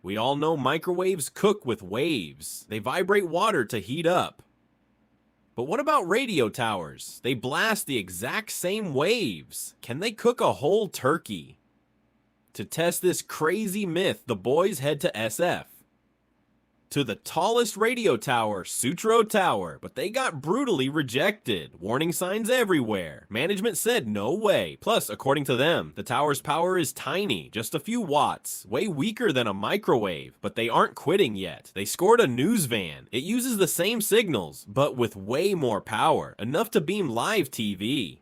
We all know microwaves cook with waves. They vibrate water to heat up. But what about radio towers? They blast the exact same waves. Can they cook a whole turkey? To test this crazy myth, the boys head to SF. To the tallest radio tower, Sutro Tower, but they got brutally rejected. Warning signs everywhere. Management said no way. Plus, according to them, the tower's power is tiny, just a few watts, way weaker than a microwave, but they aren't quitting yet. They scored a news van. It uses the same signals, but with way more power, enough to beam live TV.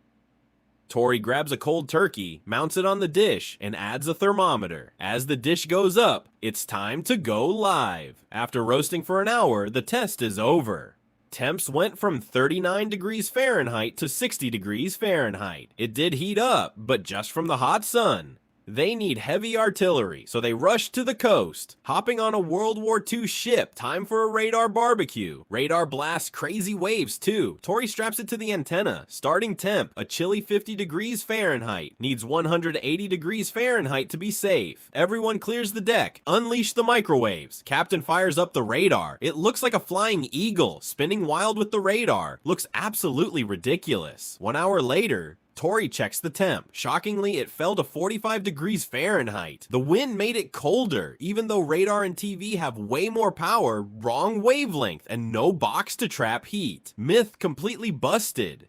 Tori grabs a cold turkey, mounts it on the dish, and adds a thermometer. As the dish goes up, it's time to go live. After roasting for an hour, the test is over. Temps went from 39 degrees Fahrenheit to 60 degrees Fahrenheit. It did heat up, but just from the hot sun. They need heavy artillery, so they rush to the coast. Hopping on a World War II ship, time for a radar barbecue. Radar blasts crazy waves too. Tori straps it to the antenna. Starting temp, a chilly 50 degrees Fahrenheit. Needs 180 degrees Fahrenheit to be safe. Everyone clears the deck. Unleash the microwaves. Captain fires up the radar. It looks like a flying eagle, spinning wild with the radar. Looks absolutely ridiculous. 1 hour later, Tori checks the temp. Shockingly, it fell to 45 degrees Fahrenheit. The wind made it colder. Even though radar and TV have way more power, wrong wavelength, and no box to trap heat. Myth completely busted.